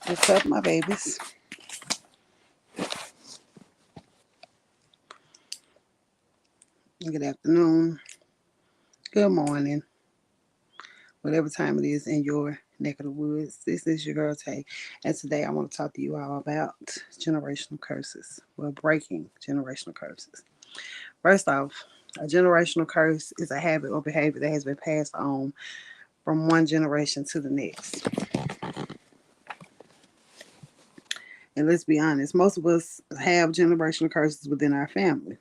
What's up, my babies? Good afternoon. Good morning. Whatever time it is in your neck of the woods. This is your girl Tay. And today I want to talk to you all about generational curses. Well, breaking generational curses. First off, a generational curse is a habit or behavior that has been passed on from one generation to the next. And let's be honest, most of us have generational curses within our family.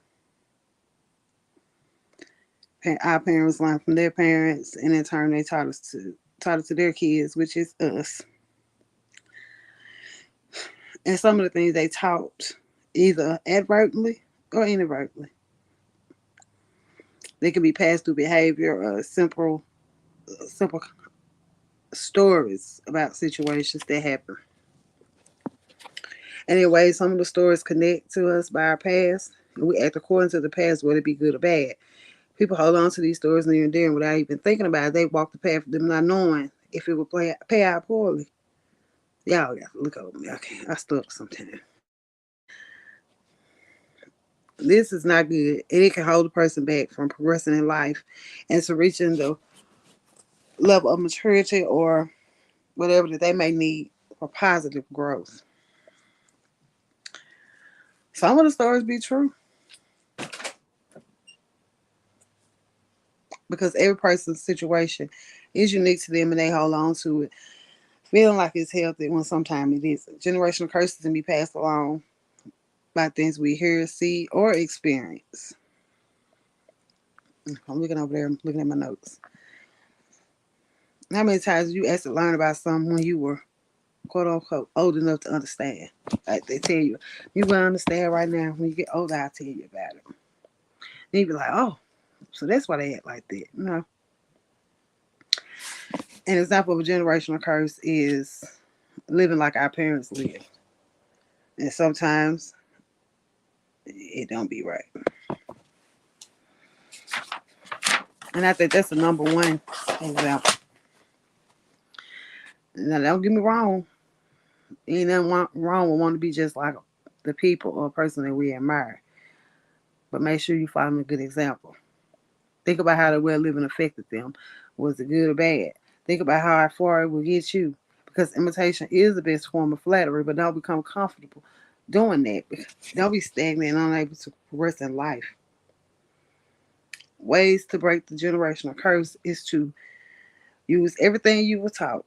Our parents learned from their parents, and in turn, they taught it to their kids, which is us. And some of the things they taught, either advertently or inadvertently, they can be passed through behavior or simple stories about situations that happen. Anyway, some of the stories connect to us by our past, and we act according to the past, whether it be good or bad. People hold on to these stories near and dear, and without even thinking about it, they walk the path of them not knowing if it would pay out poorly. Y'all got to look over me. Okay, I stuck sometimes. This is not good, and it can hold a person back from progressing in life and to reaching the level of maturity or whatever that they may need for positive growth. Some of the stories be true because every person's situation is unique to them and they hold on to it, feeling like it's healthy when sometimes it isn't. Generational curses can be passed along by things we hear, see, or experience. I'm looking over there, I'm looking at my notes. How many times did you actually learn about something when you were quote unquote old enough to understand? Like they tell you, you will understand right now. When you get older, I'll tell you about it. And you be like, oh, so that's why they act like that. You know? An example of a generational curse is living like our parents lived. And sometimes it don't be right. And I think that's the number one example. Now, don't get me wrong. Ain't nothing wrong with wanting to be just like the people or person that we admire. But make sure you follow a good example. Think about how the way of living affected them. Was it good or bad? Think about how far it will get you. Because imitation is the best form of flattery, but don't become comfortable doing that. Don't be stagnant and unable to progress in life. Ways to break the generational curse is to use everything you were taught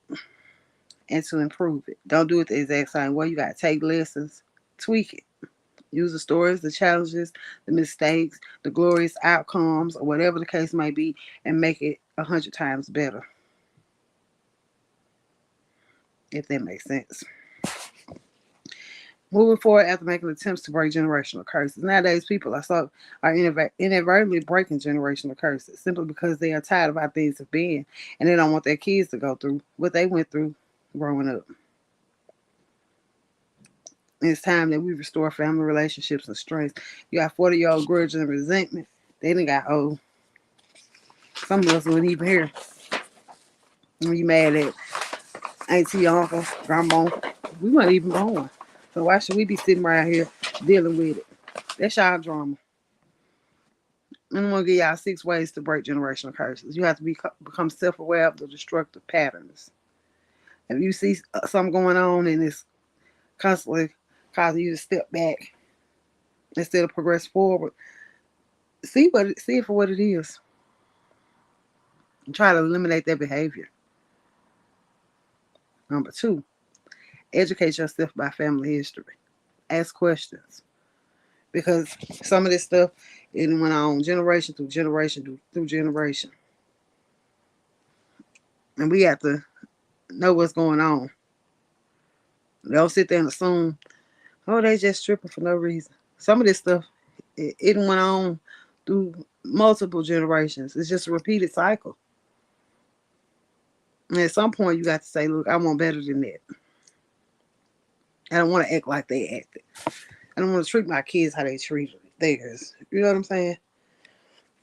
and to improve it. Don't do it the exact same way. You got to take lessons, tweak it. Use the stories, the challenges, the mistakes, the glorious outcomes, or whatever the case may be, and make it 100 times better. If that makes sense. Moving forward after making attempts to break generational curses. Nowadays, people are inadvertently breaking generational curses simply because they are tired of how things have been and they don't want their kids to go through what they went through growing up. It's time that we restore family relationships and strength. You got 40-year-old grudge and resentment. They done got old. Some of us wouldn't even hear. When you mad at auntie, uncle, grandma, we weren't even born. So why should we be sitting around here dealing with it? That's y'all drama. I'm gonna give y'all 6 ways to break generational curses. You have to become self-aware of the destructive patterns. If you see something going on and it's constantly causing you to step back instead of progress forward, see it for what it is, and try to eliminate that behavior. Number 2, educate yourself by family history. Ask questions because some of this stuff it went on generation through generation through generation, and we have to know what's going on. Don't sit there and assume, oh, they just tripping for no reason. Some of this stuff it went on through multiple generations. It's just a repeated cycle. And at some point, you got to say, look, I want better than that. I don't want to act like they acted. I don't want to treat my kids how they treated theirs. You know what I'm saying?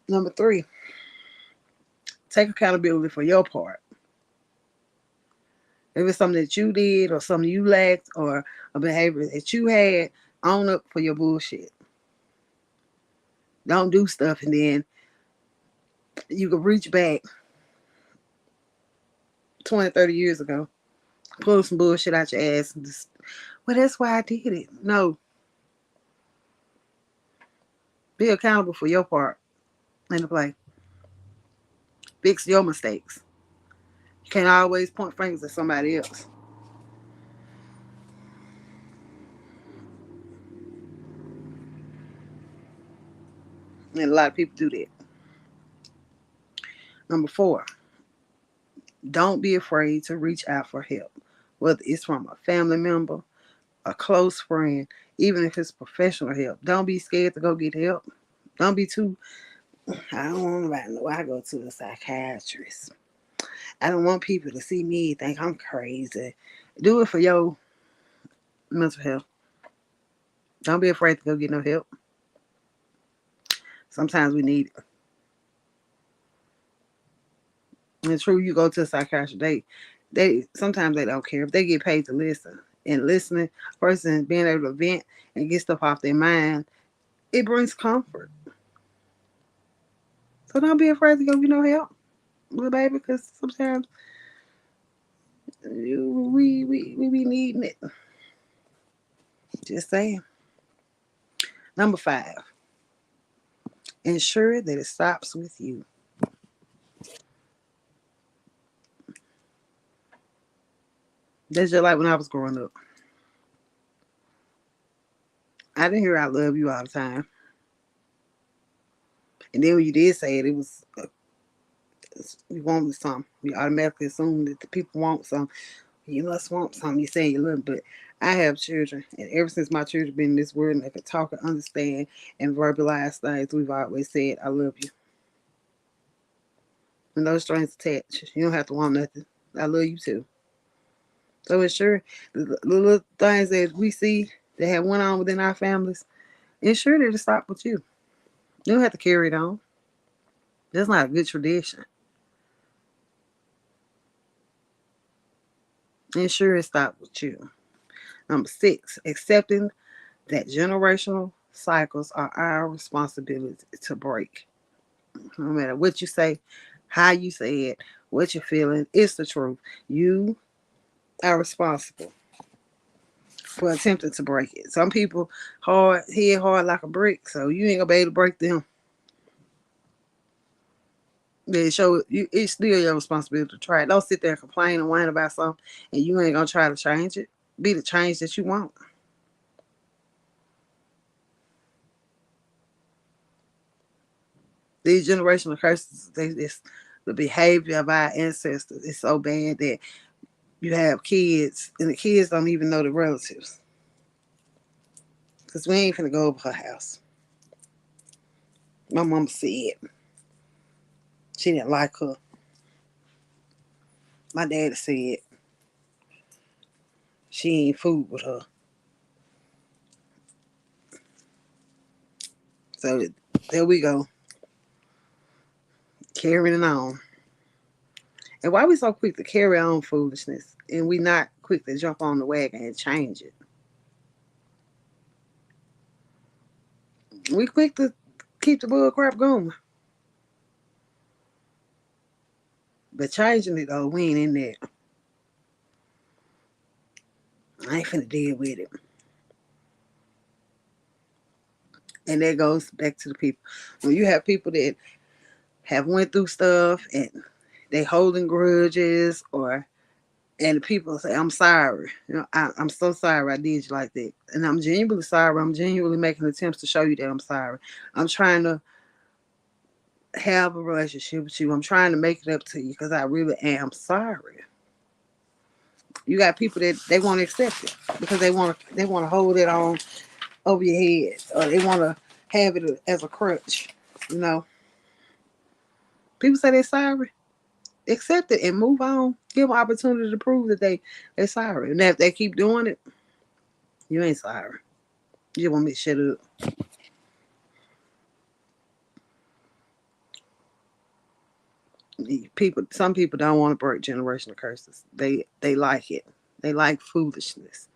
Number 3, take accountability for your part. If it's something that you did or something you lacked or a behavior that you had, own up for your bullshit. Don't do stuff and then you can reach back 20, 30 years ago, pull some bullshit out your ass and just, well, that's why I did it. No. Be accountable for your part in the play. Fix your mistakes. You can't always point fingers at somebody else. And a lot of people do that. Number 4, don't be afraid to reach out for help, whether it's from a family member, a close friend, even if it's professional help. Don't be scared to go get help. Don't be too, I don't want nobody to know I go to a psychiatrist. I don't want people to see me think I'm crazy. Do it for your mental health. Don't be afraid to go get no help. Sometimes we need it. And it's true, you go to a psychiatrist, they sometimes they don't care if they get paid to listen. And listening, person being able to vent and get stuff off their mind, it brings comfort. So don't be afraid to go get no help, little baby, because sometimes we be needing it. Just saying. Number 5, ensure that it stops with you. That's just like when I was growing up. I didn't hear I love you all the time. And then when you did say it, it was you wanted something. You automatically assume that the people want something. You must want something. You say you love, but I have children, and ever since my children been in this world and they can talk and understand and verbalize things, we've always said, "I love you." And no strings attached. You don't have to want nothing. I love you too. So ensure the little things that we see that have went on within our families, ensure that it stop with you. You don't have to carry it on. That's not a good tradition. Ensure it stops with you. Number 6, accepting that generational cycles are our responsibility to break. No matter what you say, how you say it, what you're feeling, it's the truth. You are responsible for attempting to break it. Some people head hard like a brick, so you ain't gonna be able to break them. They show you it's still your responsibility to try it. Don't sit there and complain and whine about something and you ain't gonna try to change it. Be the change that you want. These generational curses, it's the behavior of our ancestors is so bad that you have kids and the kids don't even know the relatives. Because we ain't finna go over her house. My mama said she didn't like her. My daddy said she ain't food with her. So there we go. Carrying on. And why we so quick to carry on foolishness and we not quick to jump on the wagon and change it? We quick to keep the bull crap going. But changing it though, we ain't in there. I ain't finna deal with it. And that goes back to the people. When you have people that have went through stuff and they holding grudges or and the people say, I'm sorry. I'm so sorry I did you like that. And I'm genuinely sorry. I'm genuinely making attempts to show you that I'm sorry. I'm trying to have a relationship with you. I'm trying to make it up to you because I really am sorry. You got people that they want to accept it because they want to hold it on over your head or they want to have it as a crutch. You know, people say they're sorry. Accept it and move on. Give them opportunity to prove that they're sorry. And if they keep doing it, you ain't sorry. You just want me to shut up. Some people don't want to break generational curses. They like it. They like foolishness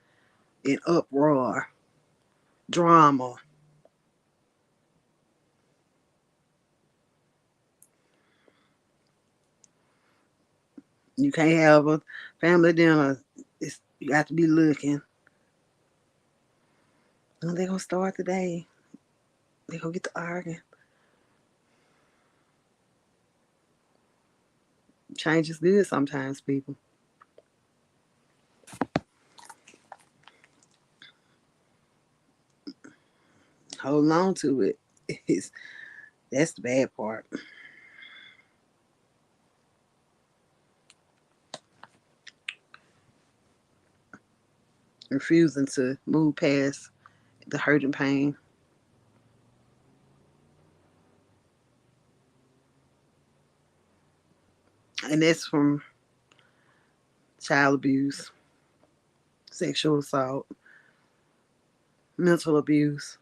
and uproar, drama. You can't have a family dinner. You got to be looking. And they're gonna start today. They're gonna get to arguing. Change is good sometimes, people. Holding on to it is that's the bad part. Refusing to move past the hurt and pain. And that's from child abuse, sexual assault, mental abuse.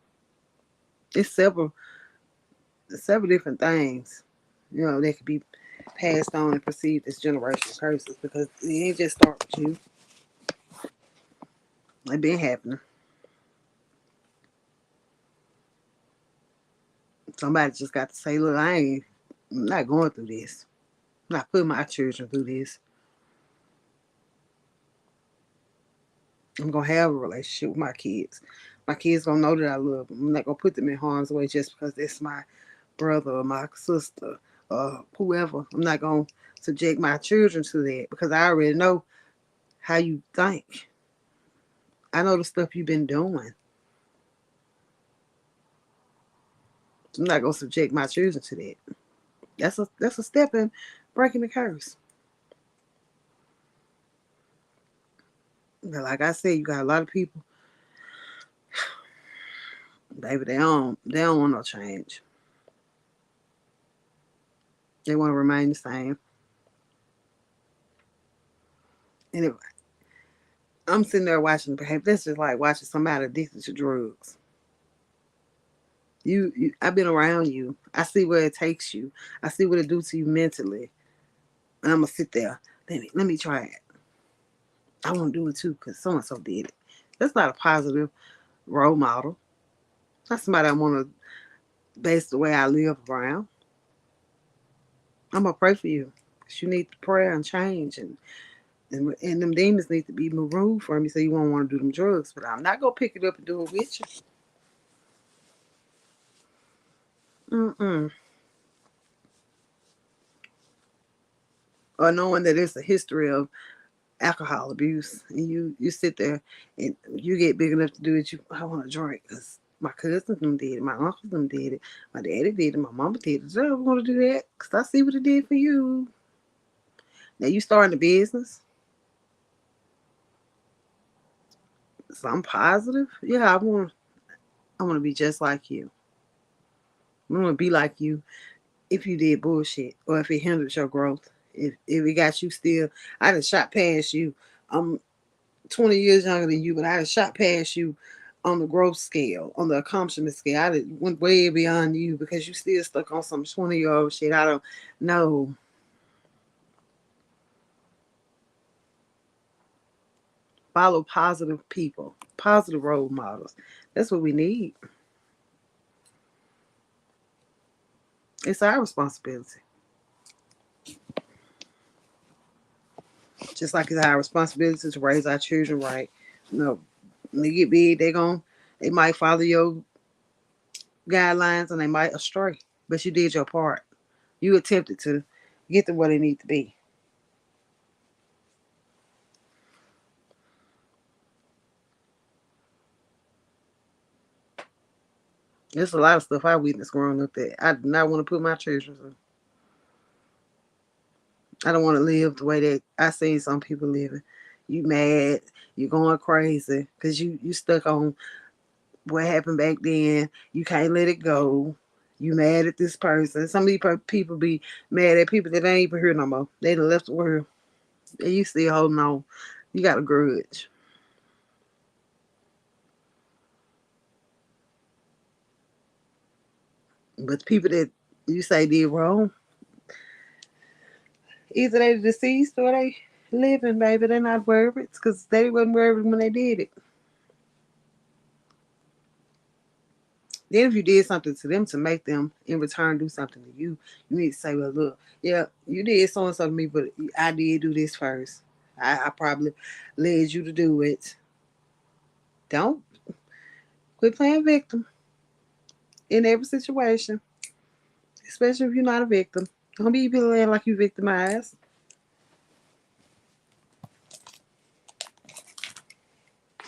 It's several different things, that could be passed on and perceived as generational curses because it ain't just start with you. It been happening. Somebody just got to say, look, I'm not going through this. I'm not putting my children through this. I'm gonna have a relationship with my kids. My kids gonna know that I love them. I'm not gonna put them in harm's way just because it's my brother or my sister or whoever. I'm not gonna subject my children to that because I already know how you think. I know the stuff you've been doing. I'm not gonna subject my children to that. That's a step in breaking the curse. But like I said, you got a lot of people, baby. They don't want no change. They want to remain the same. And if I'm sitting there watching the behavior, that's just like watching somebody addicted to drugs. I've been around you. I see where it takes you. I see what it do to you mentally. And I'm gonna sit there. Let me try it. I want to do it too because so and so did it. That's not a positive role model. That's somebody I want to base the way I live around. I'm gonna pray for you because you need prayer and change, and them demons need to be removed from you so you won't want to do them drugs. But I'm not gonna pick it up and do it with you. Mm-mm. Or knowing that it's a history of alcohol abuse, and you sit there and you get big enough to do it. I want to drink because my cousins them did it, my uncles them did it, my daddy did it, my mama did it. So I want to do that because I see what it did for you. Now you starting a business, so I'm positive. Yeah, I want to be just like you. I want to be like you if you did bullshit or if it hindered your growth. If it got you still, I done shot past you. I'm 20 years younger than you, but I done shot past you on the growth scale, on the accomplishment scale. I done went way beyond you because you still stuck on some 20-year-old shit. I don't know. Follow positive people, positive role models. That's what we need. It's our responsibility. Just like it's our responsibility to raise our children right. When they get big, they might follow your guidelines and they might astray. But you did your part. You attempted to get them where they need to be. There's a lot of stuff I witnessed growing up that I do not want to put my children through. I don't want to live the way that I seen some people living. You mad, you going crazy because you stuck on what happened back then. You can't let it go. You mad at this person. Some of these people be mad at people that ain't even here no more. They done left the world. And you still holding on. You got a grudge. But the people that you say did wrong, Either they deceased or they living, baby. They're not worried because they wasn't worried when they did it. Then if you did something to them to make them in return do something to you, you need to say, well, look, yeah, you did so and so to me, but I did do this first. I probably led you to do it. Don't quit playing victim in every situation, especially if you're not a victim. Don't be feeling like you victimized.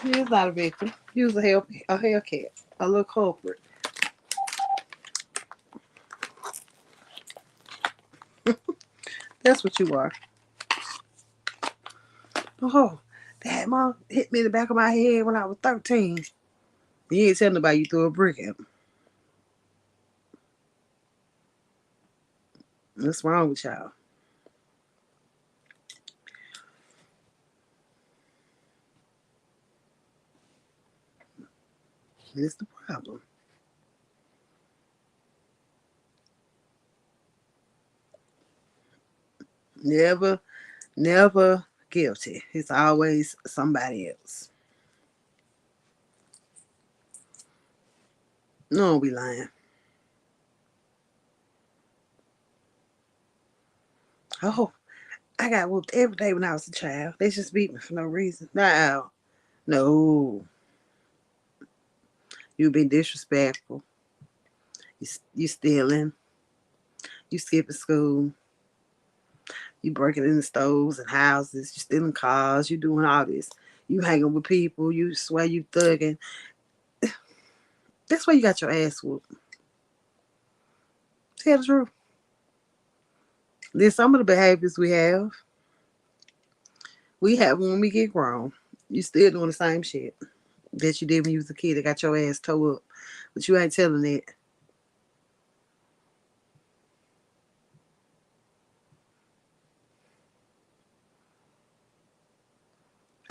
You're not a victim. You was a Hellcat, a little culprit. That's what you are. Oh, that mom hit me in the back of my head when I was 13. You ain't telling nobody you threw a brick at him. What's wrong with y'all? It's the problem. Never, never guilty. It's always somebody else. No, we lying. Oh, I got whooped every day when I was a child. They just beat me for no reason. No, no. You been disrespectful. You stealing. You skipping school. You breaking in the stores and houses. You stealing cars. You doing all this. You hanging with people. You swear you thugging. That's why you got your ass whooped. Tell the truth. Then some of the behaviors we have when we get grown. You still doing the same shit that you did when you was a kid that got your ass towed up. But you ain't telling it.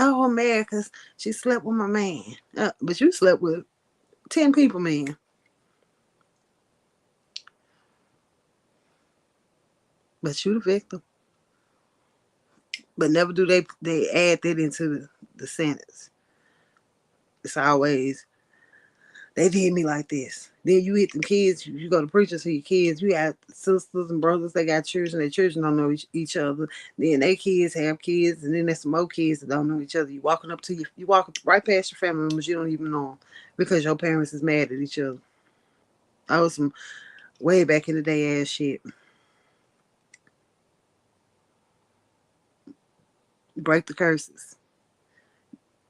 Oh, I'm mad because she slept with my man. But you slept with 10 people, man. But you the victim. But never do they add that into the sentence. It's always, they did me like this. Then you hit the kids, you go to preaching to your kids. You got sisters and brothers, they got children, their children don't know each other. Then their kids have kids, and then there's some more kids that don't know each other. You walk right past your family members, you don't even know them because your parents is mad at each other. I was some way back in the day ass shit. Break the curses.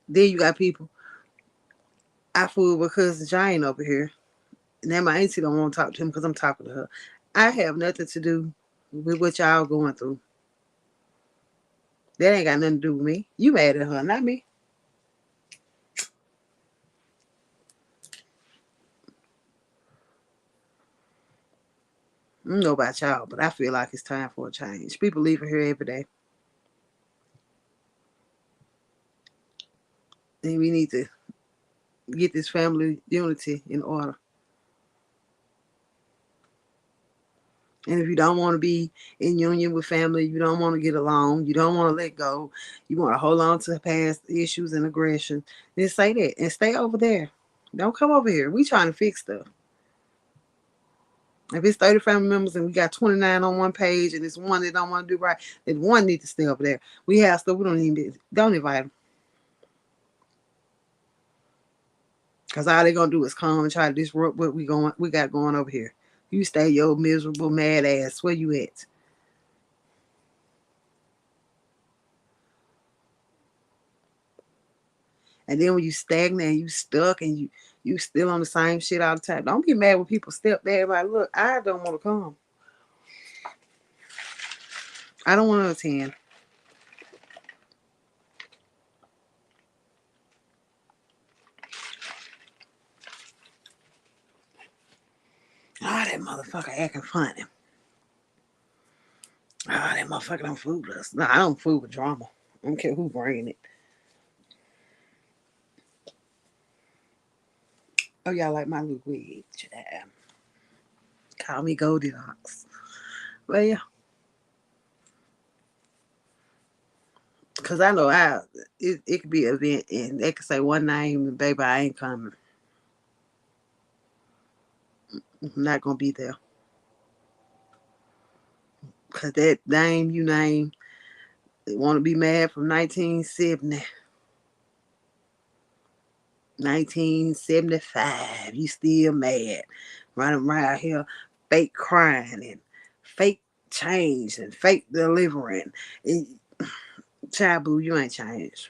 Then you got people. I fool with cousin Jane over here. Now my auntie don't want to talk to him because I'm talking to her. I have nothing to do with what y'all going through. That ain't got nothing to do with me. You mad at her, not me. I don't know about y'all, but I feel like it's time for a change. People leaving here every day. And we need to get this family unity in order. And if you don't want to be in union with family, you don't want to get along, you don't want to let go, you want to hold on to past issues and aggression, then say that and stay over there. Don't come over here. We trying to fix stuff. If it's 30 family members and we got 29 on one page and it's one that don't want to do right, then one need to stay over there. We have stuff we don't invite them. Because all they gonna do is come and try to disrupt what we got going over here. You stay your miserable mad ass. Where you at? And then when you stagnant and you stuck and you still on the same shit all the time. Don't be mad when people step there and like, look, I don't want to come. I don't want to attend. Ah, that motherfucker acting funny. Ah, that motherfucker don't fool with us. No, I don't fool with drama. I don't care who bringing it. Oh, y'all like my little wig. Call me Goldilocks. Well, yeah. Cause I know it could be an event and they could say one name and baby I ain't coming. I'm not gonna be there. Cause that name you name, they wanna be mad from 1970. 1975. You still mad. Running around here fake crying and fake change and fake delivering. And, child boo, you ain't changed.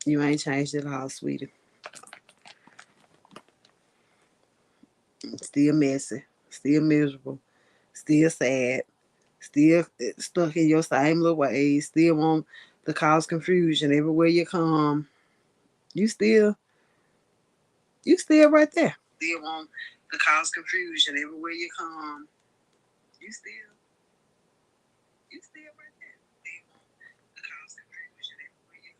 You ain't changed at all, sweetie. Still messy. Still miserable. Still sad. Still stuck in your same little ways. Still want to cause confusion everywhere you come. You still right there. Still want to cause confusion everywhere you come. You still right there. Still want to cause confusion everywhere you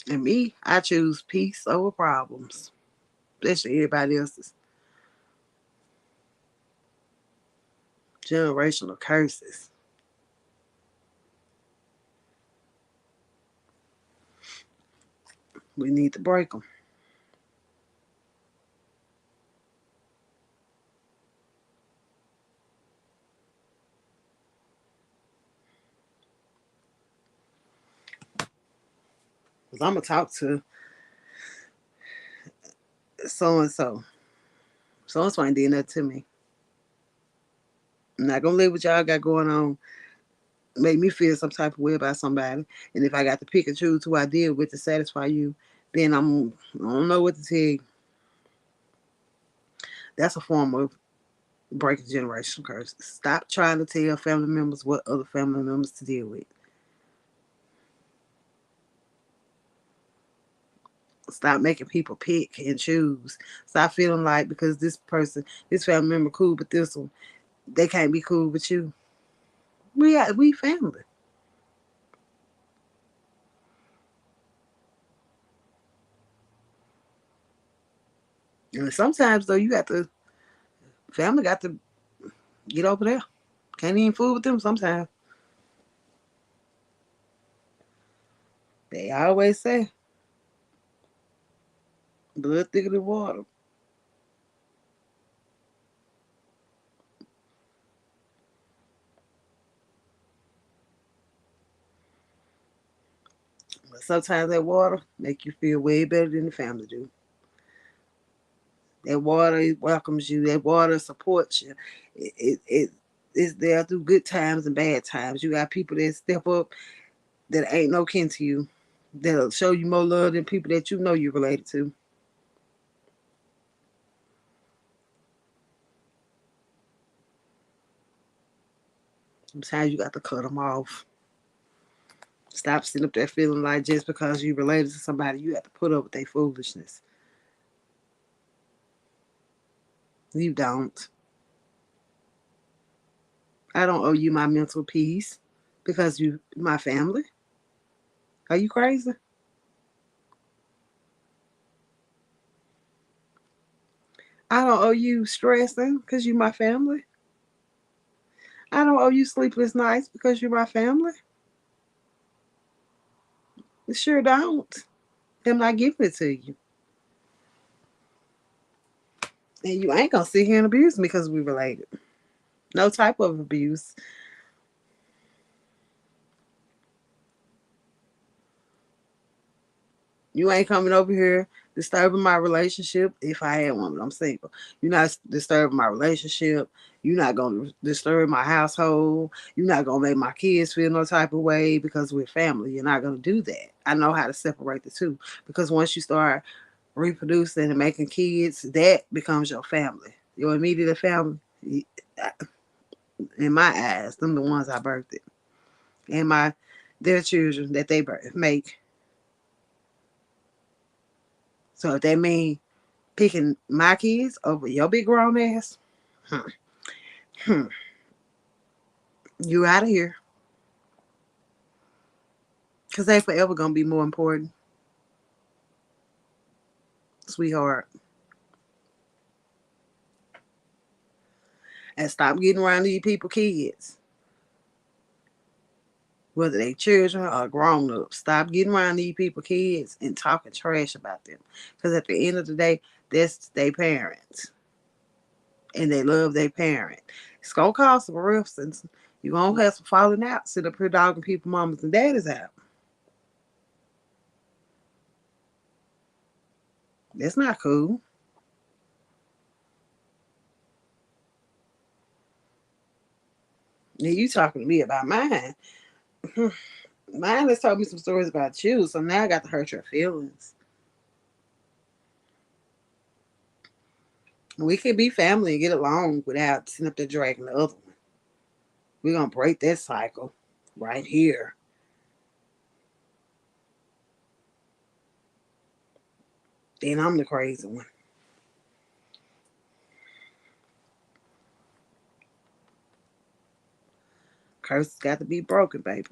come. And me, I choose peace over problems. Especially everybody else's generational curses. We need to break them. Because I'm going to talk to so and so. So and so ain't did nothing to me. I'm not going to live what y'all got going on. Make me feel some type of way about somebody. And if I got to pick and choose who I deal with to satisfy you, then I don't know what to tell you. That's a form of breaking generational curses. Stop trying to tell family members what other family members to deal with. Stop making people pick and choose. Stop feeling like because this family member cool, but this one, they can't be cool with you. We family. And sometimes though, you got to family got to get over there. Can't even fool with them sometimes. They always say blood thicker than water. But sometimes that water make you feel way better than the family do. That water welcomes you. That water supports you. It is there through good times and bad times. You got people that step up that ain't no kin to you. That'll show you more love than people that you know you're related to. Sometimes you got to cut them off. Stop sitting up there feeling like just because you related to somebody, you have to put up with their foolishness. You don't. I don't owe you my mental peace because you my family. Are you crazy? I don't owe you stressing because you my family. I don't owe you sleepless nights because you're my family. It sure don't. I'm not giving it to you. And you ain't gonna sit here and abuse me because we related. No type of abuse. You ain't coming over here disturbing my relationship if I had one, but I'm single. You're not disturbing my relationship. You're not going to disturb my household. You're not going to make my kids feel no type of way because we're family. You're not going to do that. I know how to separate the two because once you start reproducing and making kids, that becomes your family. Your immediate family, in my eyes, them the ones I birthed. And their children that they make. So if that mean picking my kids over your big grown ass, hmm, hmm, you out of here. Because they forever going to be more important. sweetheart. And stop getting around these people kids. Whether they children or grown ups. Stop getting around these people kids and talking trash about them. Because at the end of the day, that's their parents. And they love their parent. It's gonna cause some rifts and you're gonna have some falling out. Sit up here dogging people, mamas and daddies out. That's not cool. Now you talking to me about mine. Mine has told me some stories about you, so now I got to hurt your feelings. We can be family and get along without sitting up there dragging the other one. We're gonna break that cycle right here. Then I'm the crazy one. Curses got to be broken, baby.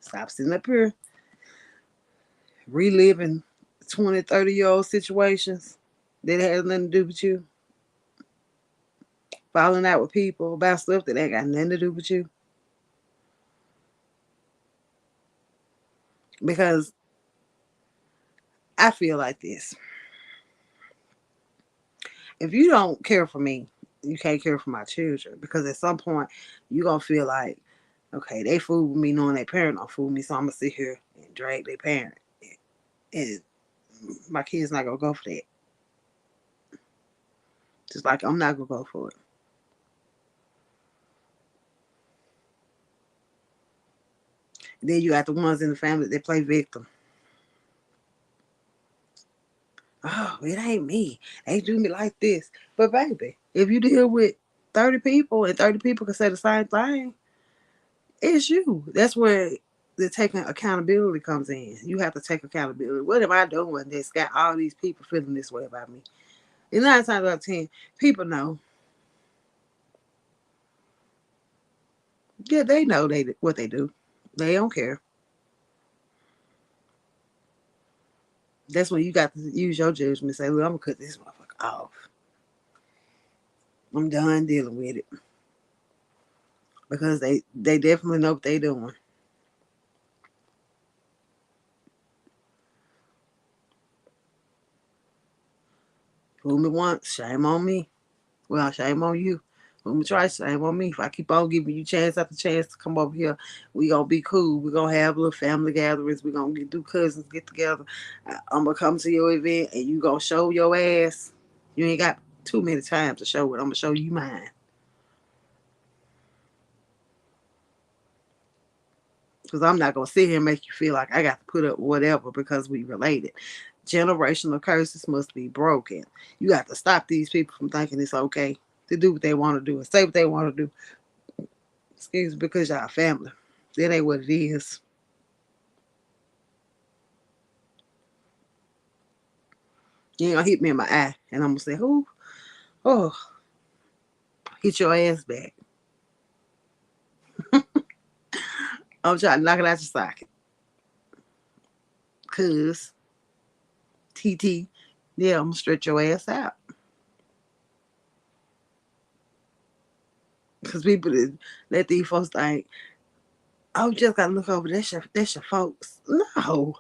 Stop sitting up here reliving 20, 30-year-old situations that has nothing to do with you. Falling out with people about stuff that ain't got nothing to do with you. Because I feel like this. If you don't care for me, you can't care for my children. Because at some point, you're going to feel like, okay, they fool with me knowing their parent don't fool me, so I'm going to sit here and drag their parent. And my kid's not going to go for that. Just like I'm not going to go for it. Then you got the ones in the family that play victim. Oh, it ain't me. They do me like this. But baby, if you deal with 30 people and 30 people can say the same thing, it's you. That's where the taking accountability comes in. You have to take accountability. What am I doing that's got all these people feeling this way about me? And 9 times out of 10, people know. Yeah, they know what they do. They don't care. That's when you got to use your judgment and say, look, I'm going to cut this motherfucker off. I'm done dealing with it. Because they definitely know what they doing. Fool me once, shame on me. Well, shame on you. Fool me twice, shame on me. If I keep on giving you chance after chance to come over here, we gonna be cool. We gonna have little family gatherings. We gonna do cousins get together. I'm gonna come to your event and you gonna show your ass. You ain't got too many times to show it. I'm gonna show you mine. Because I'm not gonna sit here and make you feel like I got to put up whatever because we related. Generational curses must be broken. You got to stop these people from thinking it's okay to do what they want to do and say what they want to do. Excuse me, because y'all family. That ain't what it is. You ain't gonna hit me in my eye and I'm gonna say, who? Oh, hit your ass back. I'm trying to knock it out your socket. Cause TT, yeah, I'm gonna stretch your ass out. Cause people let these folks think, oh, you just gotta look over. That's your folks. No,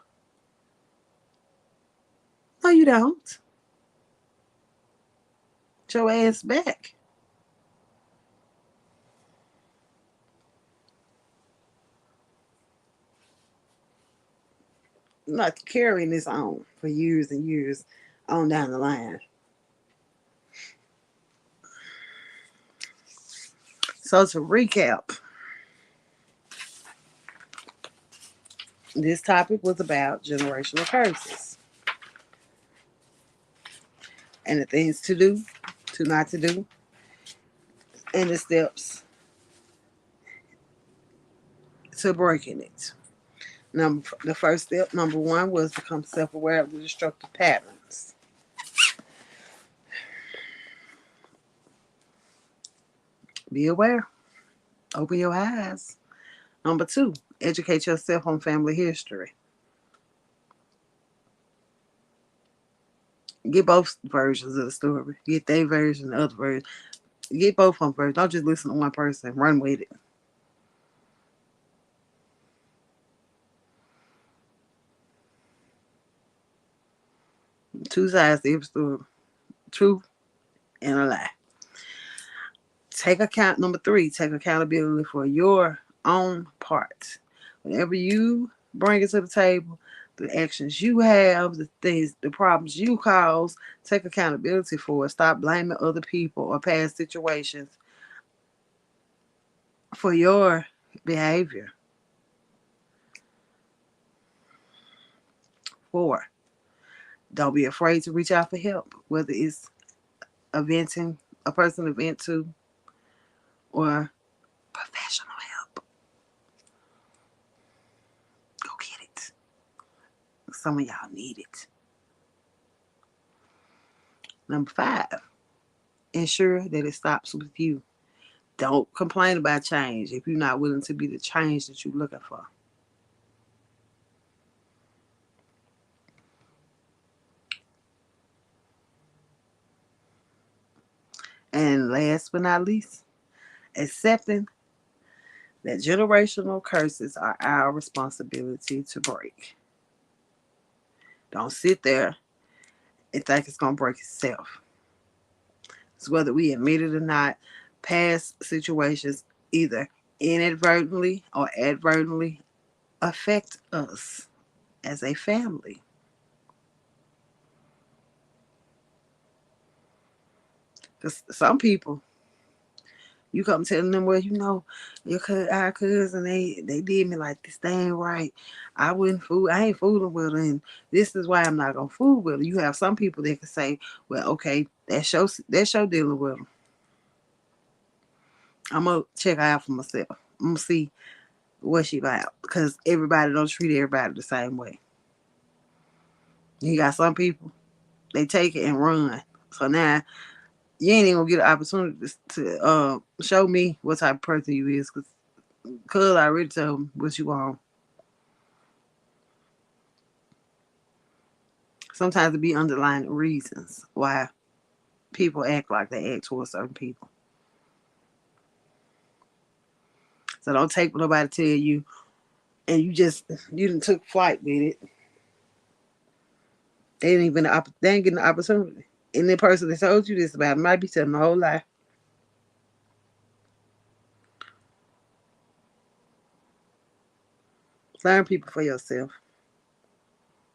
no, you don't. Get your ass back. Not carrying this on for years and years on down the line. So to recap, this topic was about generational curses and the things to do, to not to do, and the steps to breaking it. The first step, number one, was become self-aware of the destructive patterns. Be aware. Open your eyes. Number two, educate yourself on family history. Get both versions of the story. Get their version, the other version. Get both of them first. Don't just listen to one person. Run with it. Two sides to every story. Truth and a lie. Take account. Number three, take accountability for your own part. Whenever you bring it to the table, the actions you have, the things, the problems you cause, take accountability for it. Stop blaming other people or past situations for your behavior. Four, don't be afraid to reach out for help, whether it's venting, a person to vent to, or professional help. Go get it. Some of y'all need it. Number five, ensure that it stops with you. Don't complain about change if you're not willing to be the change that you're looking for. And last but not least, accepting that generational curses are our responsibility to break. Don't sit there and think it's going to break itself. It's whether we admit it or not, past situations either inadvertently or advertently affect us as a family. Because some people, you come telling them, well, our cousin, they did me like this. They ain't right. I ain't fooling with her, and this is why I'm not gonna fool with her. You have some people that can say, well, okay, that's your dealing with them. I'm gonna check her out for myself. I'm gonna see what she about, because everybody don't treat everybody the same way. You got some people, they take it and run. So now you ain't even gonna get an opportunity to show me what type of person you is, cause I already told him what you want. Sometimes it be underlying reasons why people act like they act towards certain people. So don't take what nobody tell you, and you didn't took flight with it. They ain't getting the opportunity. And the person that told you this about it might be telling the whole lie. Learn people for yourself.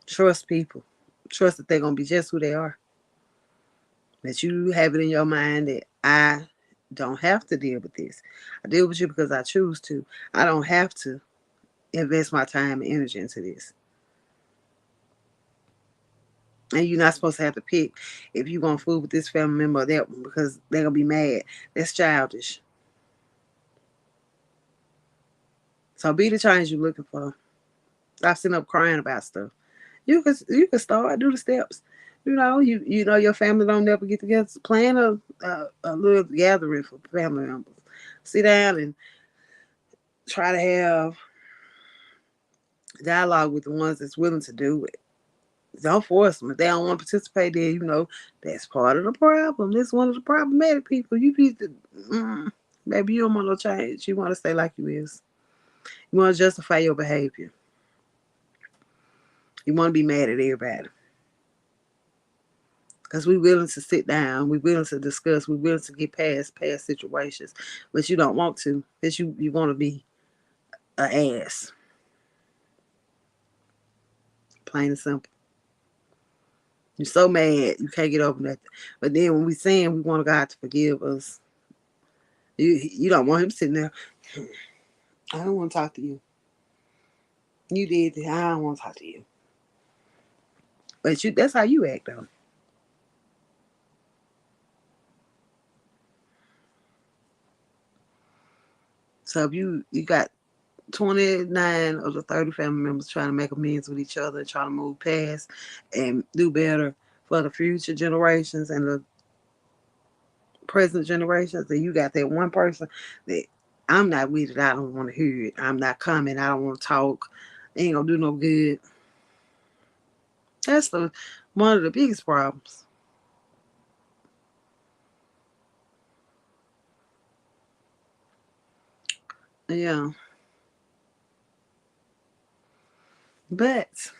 Trust people. Trust that they're gonna be just who they are. That you have it in your mind that I don't have to deal with this. I deal with you because I choose to. I don't have to invest my time and energy into this. And you're not supposed to have to pick if you're gonna fool with this family member or that one because they're gonna be mad. That's childish. So be the change you're looking for. Stop sitting up crying about stuff. You could start, do the steps. You know your family don't never get together. Plan a little gathering for family members. Sit down and try to have dialogue with the ones that's willing to do it. Don't force them. If they don't want to participate, then that's part of the problem. This one of the problematic people. You need to, maybe you don't want no change. You want to stay like you is. You want to justify your behavior. You want to be mad at everybody. Because we're willing to sit down, we're willing to discuss, we're willing to get past situations, but you don't want to, because you want to be an ass. Plain and simple. You're so mad you can't get over nothing. But then when we sin, we want God to forgive us. You don't want him sitting there. I don't want to talk to you. You did this. I don't want to talk to you. But that's how you act though. So if you got 29 of the 30 family members trying to make amends with each other, trying to move past and do better for the future generations and the present generations, and you got that one person that I'm not with it, I don't want to hear it, I'm not coming, I don't want to talk, it ain't gonna do no good. That's one of the biggest problems. Yeah. But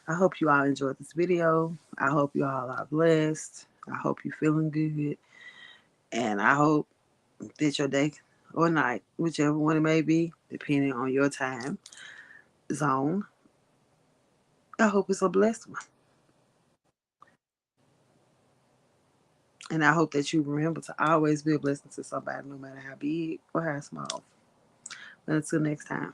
I hope you all enjoyed this video. I hope you all are blessed. I hope you're feeling good. And I hope that your day or night, whichever one it may be, depending on your time zone, I hope it's a blessed one. And I hope that you remember to always be a blessing to somebody, no matter how big or how small. But until next time.